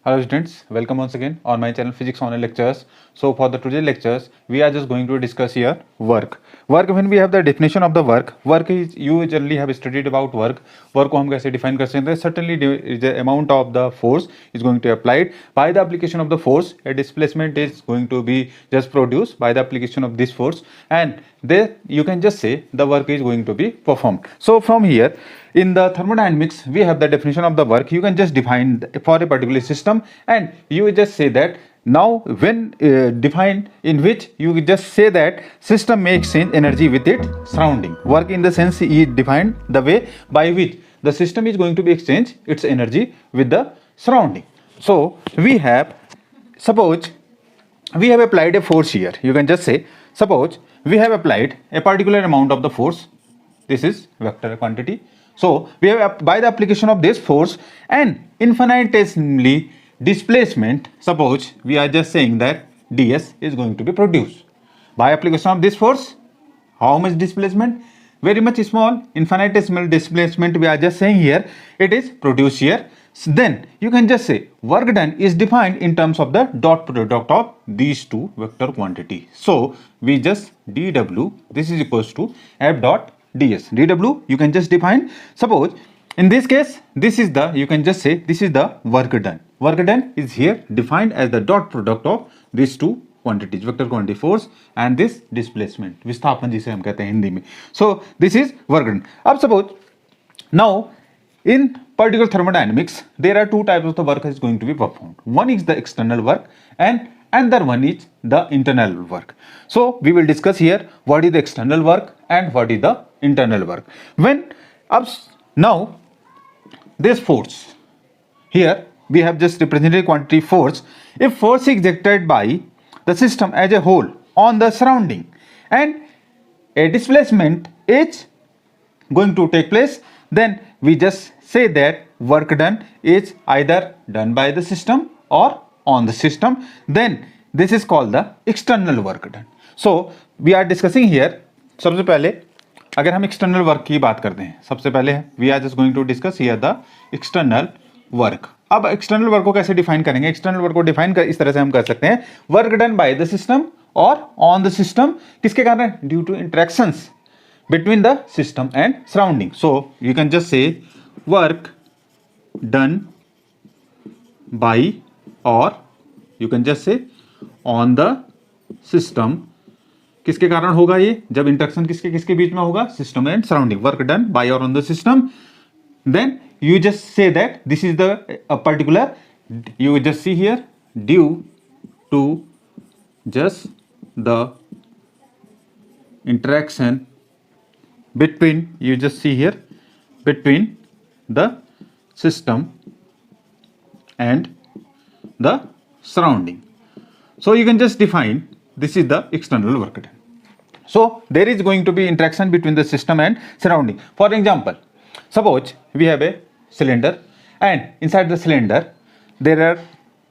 Hello students, welcome once again on my channel Physics Online Lectures. So for the today's lectures, we are just going to discuss here work. Work, when we have the definition of the work is, you generally have studied about work. Work को हम कैसे define कर सकते हैं? Certainly the amount of the force is going to be applied. By the application of the force, a displacement is going to be just produced by the application of this force, and there you can just say the work is going to be performed. So from here, in the thermodynamics, we have the definition of the work. You can just define for a particular system, and you will just say that now when defined, in which you just say that system may exchange energy with its surrounding. Work in the sense is defined the way by which the system is going to be exchange its energy with the surrounding. So we have, suppose we have applied a force here. You can just say, suppose we have applied a particular amount of the force. This is vector quantity. So we have, by the application of this force, and infinitesimally displacement, suppose we are just saying that ds is going to be produced by application of this force. How much displacement? Very much small, infinitesimal displacement we are just saying here, it is produced here. Then you can just say work done is defined in terms of the dot product of these two vector quantity. So we just dw, this is equals to f dot ds. dw you can just define, suppose in this case this is the, you can just say this is the work done. Work done is here defined as the dot product of these two quantities, vector quantity force and this displacement, विस्थापन जिसे हम कहते हैं हिंदी में. So this is work done. अब suppose now in particular thermodynamics, there are two types of the work is going to be performed. One is the external work and another one is the internal work. So we will discuss here what is the external work and what is the internal work. When now this force, here we have just represented quantity force. If force is exerted by the system as a whole on the surrounding and a displacement is going to take place, then we just say that work done is either done by the system or on the system. Then this is called the external work done. So we are discussing here, सबसे पहले अगर हम external work की बात करते हैं, सबसे पहले we are just going to discuss here the external work. अब एक्सटर्नल वर्क को कैसे डिफाइन करेंगे? एक्सटर्नल वर्क को डिफाइन कर इस तरह से हम कर सकते हैं, work done by the system और ऑन द सिस्टम. किसके कारण? Due to interactions between the system and surrounding. So you can just say work done by, or you can just say on the system. किसके कारण होगा ये? जब interaction किसके किसके बीच में होगा? System and surrounding. Work done by or on the system. Then you just say that this is the particular, you just see here, due to just the interaction between, you just see here, between the system and the surrounding. So you can just define this is the external work done. So there is going to be interaction between the system and surrounding. For example, suppose we have a cylinder and inside the cylinder there are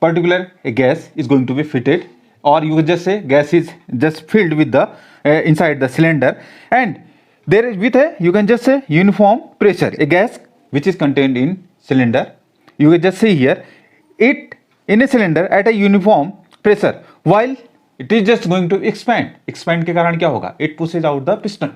particular a gas is going to be fitted, or you can just say gas is just filled with the inside the cylinder, and there is with a, you can just say uniform pressure, a gas which is contained in cylinder. You can just see here it in a cylinder at a uniform pressure while it is just going to expand. Expand के कारण क्या होगा? It pushes out the piston.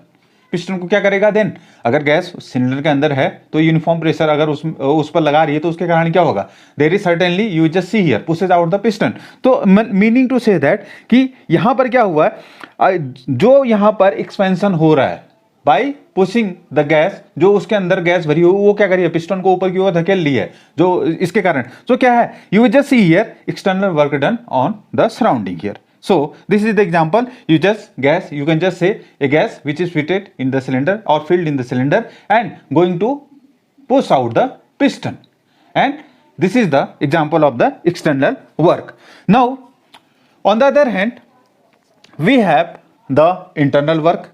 Piston को क्या करेगा? Then अगर gas cylinder के अंदर है तो यूनिफॉर्म प्रेशर अगर उस पर लगा रही है तो उसके कारण क्या होगा? There is certainly, you just see here, pushes out the piston. तो मीनिंग टू से दैट कि यहां पर क्या हुआ है, जो यहां पर एक्सपेंशन हो रहा है बाई पुशिंग द गैस, जो उसके अंदर गैस भरी हो वो क्या करी है? पिस्टन को ऊपर की ओर धकेल ली है, जो इसके कारण. तो क्या है? You just see here external work done on the surrounding here. So this is the example. You just gas, you can just say a gas which is fitted in the cylinder or filled in the cylinder and going to push out the piston, and this is the example of the external work. Now on the other hand we have the internal work.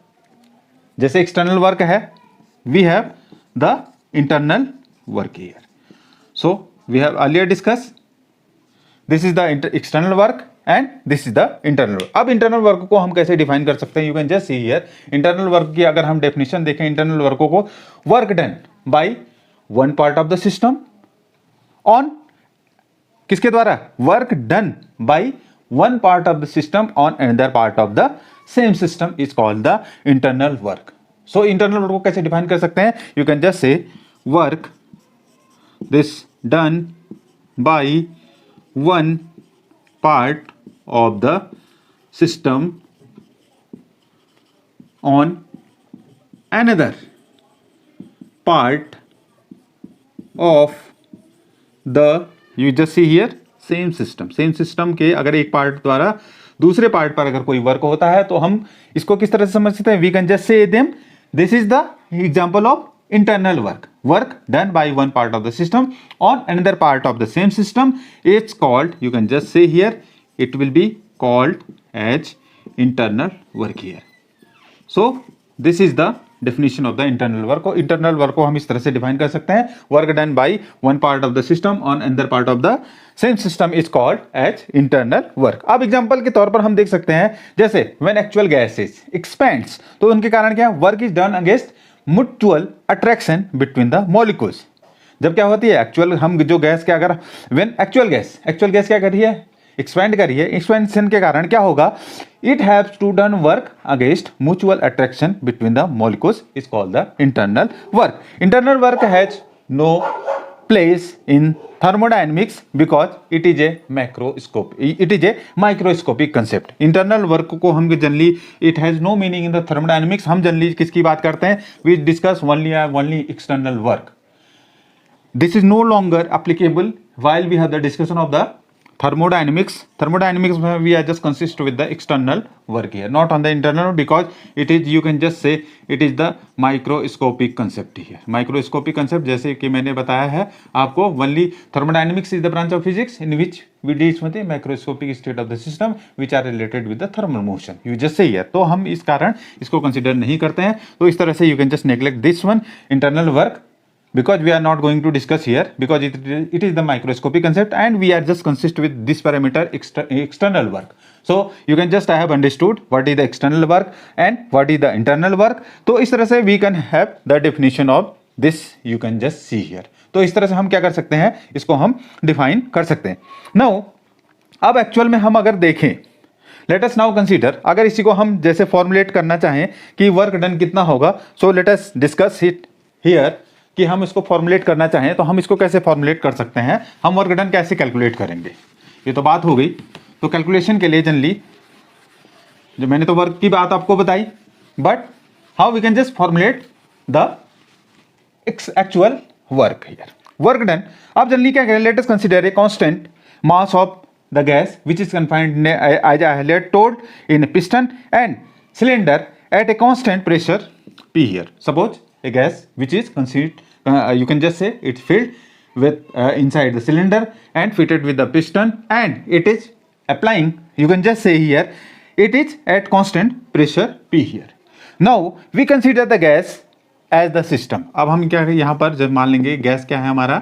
जैसे external work है, we have the internal work here. So we have earlier discussed this is the external work and this is the internal work. अब internal work को हम कैसे define कर सकते हैं? You can just see here, internal work की अगर हम definition देखें internal work को, work done by one part of the system on किसके द्वारा? Work done by one part of the system on another part of the same system is called the internal work. So internal work को कैसे define कर सकते हैं? You can just से work this done by one part of the system on another part of the, you just see here, same system के अगर एक part द्वारा दूसरे पार्ट पर अगर कोई वर्क होता है तो हम इसको किस तरह से समझ सकते हैं? We can just say them this is the example of internal work done by one part of the system on another part of the same system. It's called, you can just say here, it will be called as internal work here. So this is the definition of the internal work. Internal work को हम इस तरह से define कर सकते हैं, work done by one part of the system on another part of the same system is called as internal work. अब example के तौर पर हम देख सकते हैं, जैसे व्हेन एक्चुअल गैसेस एक्सपेंड्स, तो उनके कारण क्या? Work is done against mutual attraction between the molecules. जब क्या होती है एक्चुअल, हम जो गैस के अगर व्हेन एक्चुअल गैस क्या कर रही है? एक्सपेंड कर रही है. एक्सपेंशन के कारण क्या होगा? It haves to done work against mutual attraction between the molecules is called the internal work. Internal work has no place in thermodynamics because it is a microscopic concept. Internal work को हम generally, it has no meaning in the thermodynamics. हम generally किसकी बात करते हैं? We discuss only external work. This is no longer applicable while we have the discussion of the thermodynamics. We are just consist with the external work here, not on the internal, because it is, you can just say it is the microscopic concept here. Microscopic concept, जैसे कि मैंने बताया है आपको, only thermodynamics is the branch of physics in which we deal with the microscopic state of the system which are related with the thermal motion. You just say here. तो हम इस कारण इसको कंसिडर नहीं करते हैं. तो इस तरह से you can just neglect this one, internal work, because we are not going to discuss here, because it is the microscopic concept and we are just consist with this parameter external work. So you can just have understood what is the external work and what is the internal work. तो इस तरह से we can have the definition of this, you can just see here. तो इस तरह से हम क्या कर सकते हैं? इसको हम डिफाइन कर सकते हैं. Now अब एक्चुअल में हम अगर देखें, लेट अस नाउ कंसीडर, अगर इसी को हम जैसे फॉर्मुलेट करना चाहें कि वर्क डन कितना होगा, so let us discuss it here, कि हम इसको फॉर्मुलेट करना चाहें तो हम इसको कैसे फॉर्मुलेट कर सकते हैं, हम वर्क डन कैसे कैलकुलेट करेंगे. ये तो बात हो गई. तो कैलकुलेशन के लिए जनरली जो मैंने तो वर्क की बात आपको बताई, but how we can just formulate the actual work here. Work done, अब जनरली क्या करें? Let us consider a constant mass of the gas which is confined, as I had told, in a piston and cylinder at a constant pressure P here. Suppose a gas which is considered, you can just say it's filled with inside the cylinder and fitted with the piston and it is applying, you can just say here, it is at constant pressure P here. Now we consider the gas as the system. अब हम क्या यहाँ पर जब मान लेंगे gas क्या है? हमारा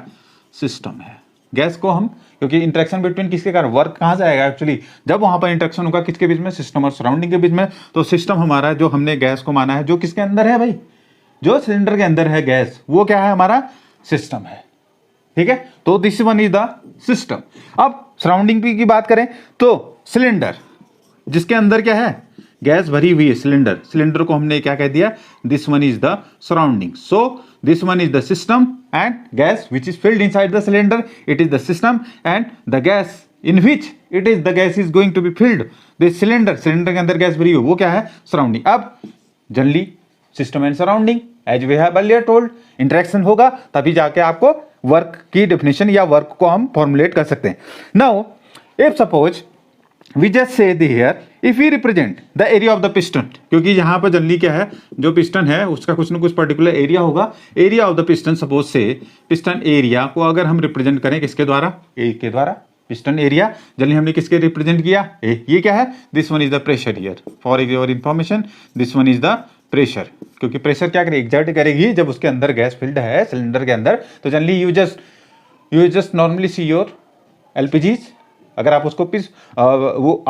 सिस्टम है. गैस को हम, क्योंकि इंटरेक्शन बिटवीन किसके कारण? वर्क कहाँ से आएगा एक्चुअली? जब वहां पर इंटरेक्शन होगा किसके बीच में? सिस्टम और सराउंडिंग के बीच में. तो सिस्टम हमारा, जो हमने गैस को माना है, जो किसके अंदर है भाई? जो सिलेंडर के अंदर है गैस, वो क्या है? हमारा सिस्टम है. ठीक है, तो this one is the system. अब सराउंडिंग की बात करें तो सिलेंडर, जिसके अंदर क्या है? गैस भरी हुई है. सिलेंडर को हमने क्या कह दिया? This one is the surrounding. So this one is the system and gas which is filled inside the cylinder, it is the system, and the gas in which it is the gas is going to be filled, this cylinder के अंदर gas भरी हो, वो क्या है? Surrounding. अब generally system and surrounding, as we have earlier told, interaction होगा तभी जाके आपको वर्क की डेफिनेशन या वर्क को हम फॉर्मुलेट कर सकते हैं. Now if suppose we just say here, if we represent the area of the piston, क्योंकि यहाँ पर जनरली क्या है? जो पिस्टन है उसका कुछ ना कुछ पर्टिकुलर एरिया होगा. Area of the piston, suppose से पिस्टन एरिया को अगर हम रिप्रेजेंट करें किसके द्वारा? ए के द्वारा. पिस्टन एरिया जनरली हमने किसके रिप्रेजेंट किया? ए. ये क्या है? This one is the pressure here. For your information, this one is the pressure, क्योंकि प्रेशर क्या करेगी? एग्जर्ट करेगी जब उसके अंदर गैस फिल्ड है सिलेंडर के अंदर. तो generally you just normally see your LPGs, अगर आप उसको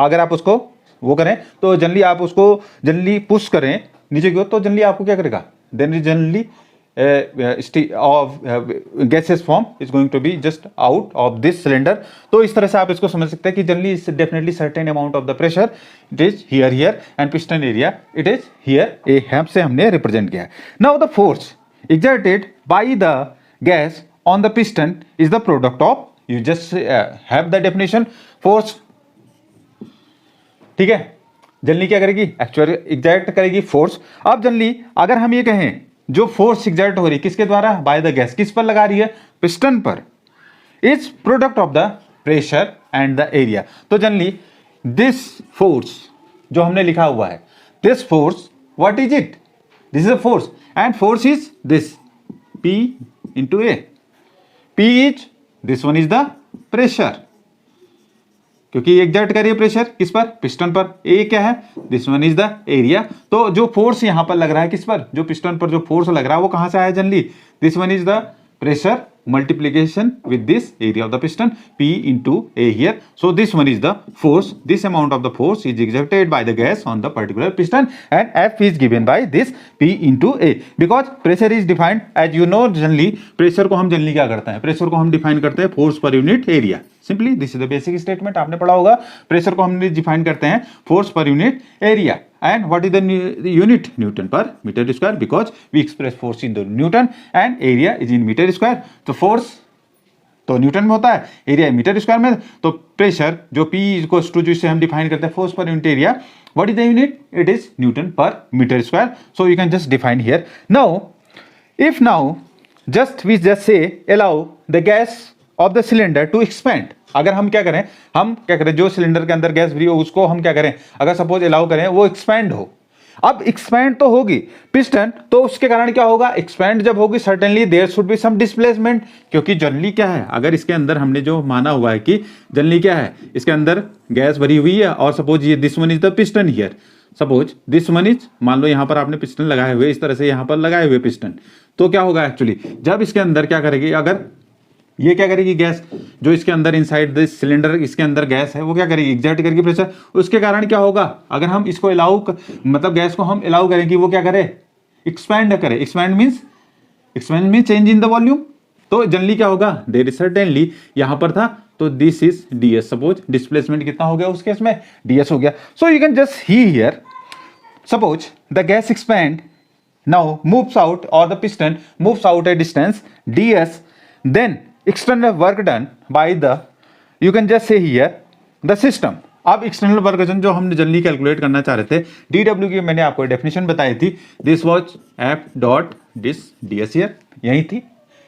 अगर आप उसको वो करें तो जनरली आप उसको जनरली पुश करें नीचे की ओर, तो जनरली आपको क्या करेगा? Then generally of gaseous form is going to be just out of this cylinder. तो इस तरह से आप इसको समझ सकते हैं कि generally it's definitely certain amount of the pressure it is here and piston area it is here, A हैम से हमने रिप्रेजेंट किया है. Now the force exerted by the gas on the piston is the product of, you just have the definition, force. ठीक है, generally क्या करेगी, actually exert करेगी फोर्स. अब जनरली अगर हम ये कहें जो फोर्स एग्जर्ट हो रही है किसके द्वारा, बाय द गैस, किस पर लगा रही है, पिस्टन पर, is product of the pressure and the area. तो जनरली दिस फोर्स जो हमने लिखा हुआ है, this force what is it, this is a force and force is this P into A. P is, this one is the pressure, क्योंकि exert कर रही है प्रेशर किस पर, पिस्टन पर. A क्या है, this one is the area. तो जो फोर्स यहां पर लग रहा है किस पर, जो पिस्टन पर जो फोर्स लग रहा है वो कहां से आया generally, this one is the pressure multiplication with this area of the piston, P into A here. So this one is the force, this amount of the force is exerted by the gas on the particular piston and F is given by this P into A. Because pressure is defined, as you know generally, pressure को हम generally क्या करते हैं, pressure को हम define करते हैं force per unit area. Simply this is the basic statement, आपने पढ़ा होगा. pressure को हम define करते हैं force per unit area. And what is the unit, Newton per meter square, because we express force in the Newton and area is in meter square. तो force तो Newton में होता है, एरिया मीटर स्क्वायर में. तो pressure जो P equals to जिसे हम डिफाइन करते हैं force per unit area, what is the unit, it is newton per metre square. So you can just define here. Now if now just we just say allow the gas of the cylinder to expand. अगर हम क्या करें, जो cylinder के अंदर gas भरी हो उसको हम क्या करें, अगर सपोज अलाउ करें वो एक्सपेंड हो. अब एक्सपेंड तो होगी पिस्टन, तो उसके कारण क्या होगा, एक्सपेंड जब होगी certainly there should be some displacement. क्योंकि जनरली क्या है, अगर इसके अंदर हमने जो माना हुआ है कि जनरली क्या है, इसके अंदर गैस भरी हुई है और सपोज ये this one is the piston here, suppose this one is, मान लो यहाँ पर आपने पिस्टन लगाए हुए, इस तरह से यहाँ पर लगाए हुए पिस्टन. तो क्या होगा एक्चुअली, जब इसके अंदर क्या करेगी, अगर ये क्या करेगी गैस जो इसके अंदर इनसाइड दिस सिलेंडर इसके अंदर गैस है वो क्या करेगी, एग्जर्ट करेगी प्रेशर. उसके कारण क्या होगा, अगर हम इसको अलाउ मतलब गैस को हम अलाउ करें कि वो क्या करे, एक्सपैंड करे. Expand means change in the volume. तो जनरली क्या होगा, देयर इज सर्टेनली यहां पर था तो this is ds. Suppose displacement कितना हो गया उस केस में, ds हो गया. So you can just see here, suppose the gas expand now moves out और the piston moves out a distance ds, then external work done by the, you can just say here, the system. अब external work done जो हमने generally calculate करना चाह रहे थे, dw की मैंने आपको डेफिनेशन बताई थी, this was f dot this ds here,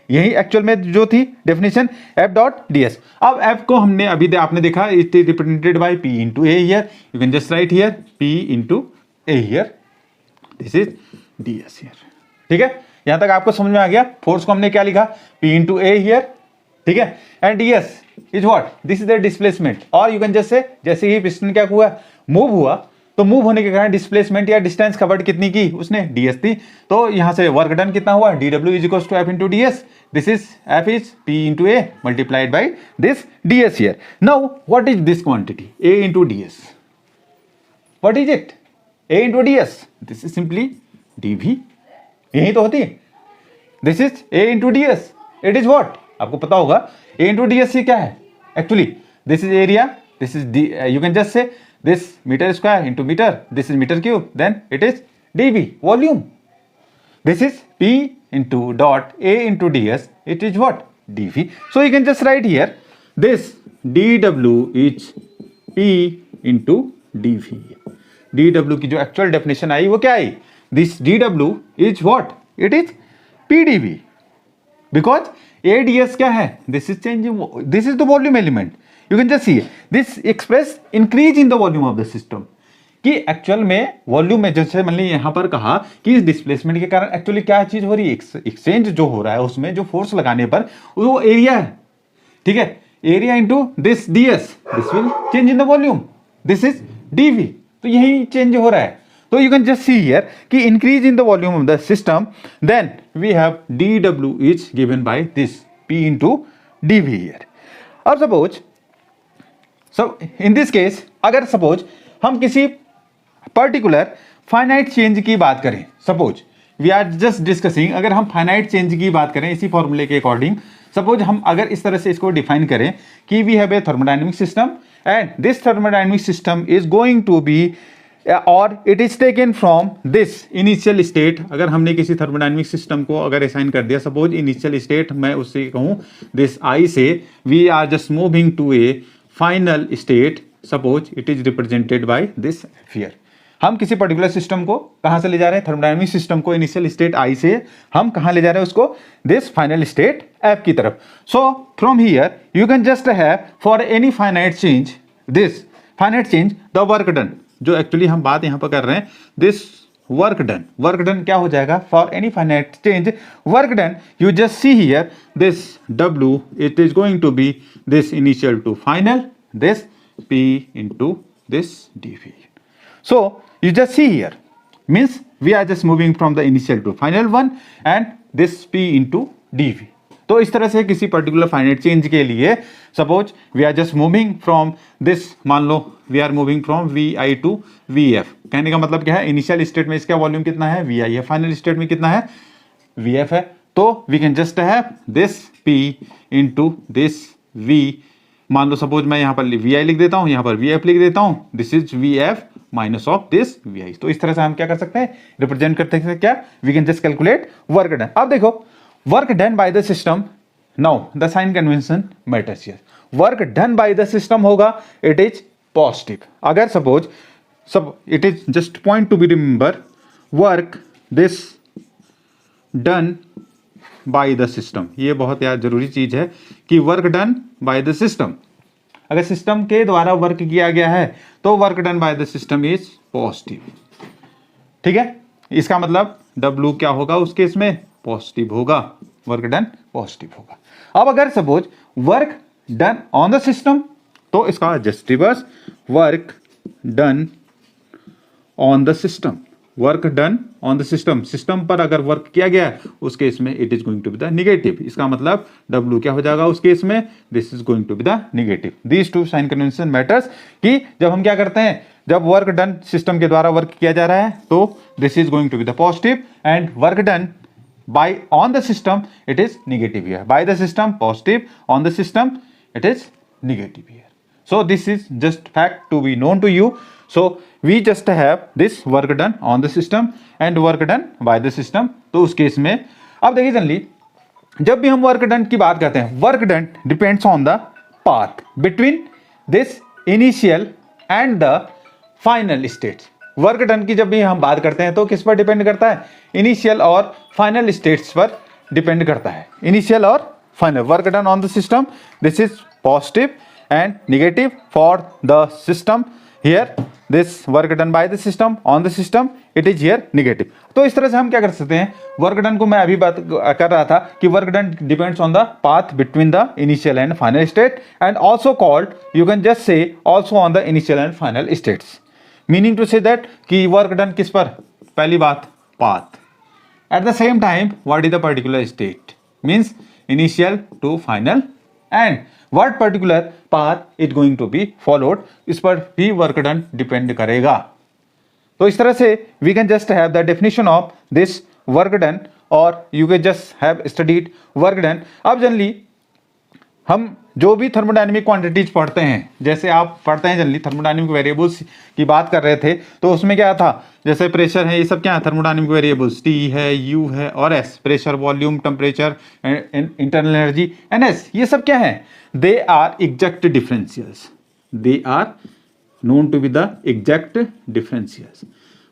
यही एक्चुअल में जो थी डेफिनेशन f डॉट ds. अब f को हमने अभी आपने देखा it is represented bye p into a here, you can just write here p into a here, this is ds here. ठीक है, यहां तक आपको समझ में आ गया. फोर्स को हमने क्या लिखा, p into a हियर, ठीक है, and ds is what, this is the displacement. और यू कैन जस्ट से, जैसे ही पिस्टन क्या हुआ, मूव हुआ, तो मूव होने के कारण डिस्प्लेसमेंट या डिस्टेंस कवर्ड कितनी की उसने, ds थी. तो यहां से वर्क डन कितना हुआ, dw is equal to f into ds. This is f is p into a multiplied by this ds here. Now what is this quantity, a into ds, what is it, a into ds, this is simply dv. यही तो होती है, this is a into ds, it is what, आपको पता होगा a into ds क्या है actually, this is area, this is you can just say this metre square into metre, this is metre cube, then it is dv volume. This is p into dot a into ds, it is what, dv. So you can just write here this dw is p into dv. dw की जो actual definition आई वो क्या आई, this dw is what, it is pdv, because ADS क्या है, this is changing, this is the volume element. You can just see this express increase in the volume of the system. कि actual में volume में जैसे मान लीजिए यहां पर कहा कि इस डिस्प्लेसमेंट के कारण एक्चुअली क्या चीज हो रही है, एक्सचेंज जो हो रहा है उसमें जो फोर्स लगाने पर वो एरिया है. ठीक है, area into this ds, this will change in the volume, this is dv. तो यही चेंज हो रहा है. So you can just see here कि increase in the volume of the system, then we have dw is given by this p into dv here. अब suppose, so in this case अगर suppose हम किसी particular finite change की बात करें, suppose we are just discussing, अगर हम finite change की बात करें इसी फॉर्मूले के अकॉर्डिंग, सपोज हम अगर इस तरह से इसको डिफाइन करें कि we have a thermodynamic system and this thermodynamic system is going to be और it is taken from this initial state. अगर हमने किसी थर्मोडायनेमिक सिस्टम को अगर असाइन कर दिया, सपोज इनिशियल स्टेट मैं उससे कहूं this I say, we are just moving to a final state, suppose it is represented by this fear. हम किसी पर्टिकुलर सिस्टम को कहां से ले जा रहे हैं, थर्मोडायनेमिक सिस्टम को इनिशियल स्टेट आई से हम कहां ले जा रहे हैं उसको, दिस फाइनल स्टेट एफ की तरफ। So from here you can just have for any finite change this finite change the work done, जो एक्चुअली हम बात यहां पर कर रहे हैं, दिस वर्क डन क्या हो जाएगा, for any finite change work done you just see here this W it is going to be this initial to final, this P into this dV. So you just see here means we are just moving from the initial to final one and this P into dV. तो इस तरह से किसी particular finite change के लिए suppose we are just moving from this, मान लो we are moving from VI to VF, कहने का मतलब क्या है, इनिशियल स्टेट में इसका वॉल्यूम कितना है VI है, फाइनल स्टेट में कितना है VF है, तो we can just have this P into this V, मान लो सपोज मैं यहाँ पर VI लिख देता हूँ, यहाँ पर VF लिख देता हूँ, this is VF minus of this VI। तो इस तरह से हम क्या कर सकते हैं, रिप्रेजेंट करते हैं क्या, we can just calculate work done. अब देखो work done by the system, now the sign convention matters here, work done by the system होगा इट इज पॉजिटिव। अगर सपोज सब it is just point to be remember, work this done by the system, ये बहुत यार जरूरी चीज है कि work done by the system, अगर सिस्टम के द्वारा वर्क किया गया है तो work done by the system is positive. ठीक है, इसका मतलब W क्या होगा उस केस में, पॉजिटिव होगा, वर्क डन पॉजिटिव होगा। अब अगर suppose work done on the system, तो इसका just reverse, work done on the system, work done on the system, system पर अगर वर्क किया गया उस केस में it is going to be the negative. इसका मतलब W क्या हो जाएगा उस केस में, this is going to be the negative. These two sign convention matters कि जब हम क्या करते हैं, जब वर्क डन सिस्टम के द्वारा वर्क किया जा रहा है तो this is going to be the positive and work done by on the system it is negative here, by the system positive, on the system it is negative here. So this is just fact to be known to you. So we just have this work done on the system and work done by the system. तो उस case में अब देखिए generally जब भी हम work done की बात करते हैं, work done depends on the path between this initial and the final state. Work done की जब भी हम बात करते हैं तो किस पर डिपेंड करता है, इनिशियल और फाइनल स्टेट्स पर डिपेंड करता है, इनिशियल और final. Work done on the system this is positive and negative for the system, here this work done by the system on the system it is here negative. तो इस तरह से हम क्या कर सकते हैं, वर्क डन को मैं अभी बात कर रहा था कि work done depends on the path between the initial and final state and also called you can just say also on the initial and final states, meaning to say that कि work done किस पर, पहली बात path, at the same time what is the particular state, means initial to final and what particular path is going to be followed, इस पर भी work done depend करेगा। तो इस तरह से we can just have the definition of this work done और you can just have studied work done. अब जनरली हम जो भी थर्मोडायनेमिक क्वांटिटीज पढ़ते हैं, जैसे आप पढ़ते हैं जनरली थर्मोडायनेमिक वेरिएबल्स की बात कर रहे थे, तो उसमें क्या था, जैसे प्रेशर है, ये सब क्या है थर्मोडायनेमिक वेरिएबल्स, T है, U है और S, pressure, volume, temperature, internal energy, NS, ये सब क्या है, they are exact differentials, they are known to be the exact differentials.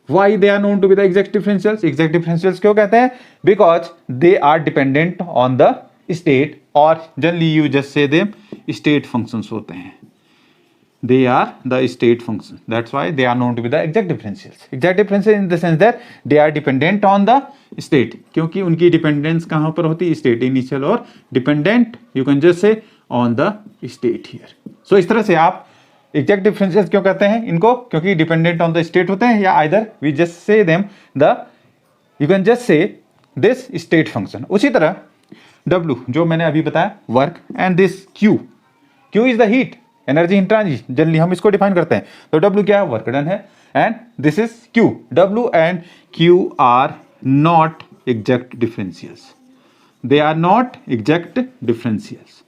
Why they are known to be the exact differentials, exact differentials क्यों कहते हैं, because they are dependent on the state और generally you just say them state functions होते हैं, they are the state function, that's why they are known to be the exact differentials. Exact differential in the sense that they are dependent on the state, क्योंकि उनकी dependence कहाँ पर होती है, state, initial और dependent you can just say on the state here. So इस तरह से आप एग्जैक्ट डिफरेंशियल्स क्यों कहते हैं इनको, क्योंकि डिपेंडेंट ऑन द स्टेट होते हैं, या either we just say them the you can just say this state function. उसी तरह W जो मैंने अभी बताया work and this Q is the heat, energy in transit, generally हम इसको डिफाइन करते हैं। तो W क्या है, वर्क डन है and this is Q, W and Q are not exact differentials, they are not exact differentials,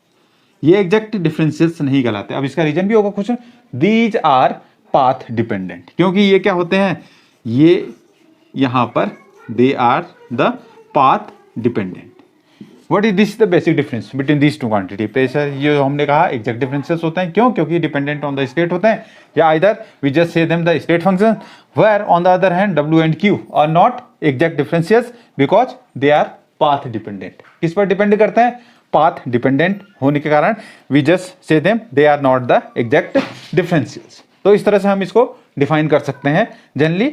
ये exact differentials नहीं कहलाते। अब इसका रीजन भी होगा question, these are path dependent, क्योंकि ये क्या होते हैं, ये यहां पर they are the path dependent. What is this the basic difference between this two quantity? Pressure, ये हमने कहा एग्जैक्ट डिफरेंसेस होते हैं, क्यों? क्योंकि डिपेंडेंट ऑन द स्टेट होते हैं, या either we just say them the state function, where on the other hand W and Q are not exact differences because they are path dependent. किस पर depend करते हैं? पाथ डिपेंडेंट होने के कारण we just say them they are not the exact differences. तो इस तरह से हम इसको डिफाइन कर सकते हैं जनरली,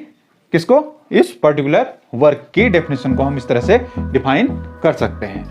किसको? इस पर्टिकुलर वर्क की डेफिनेशन को हम इस तरह से डिफाइन कर सकते हैं।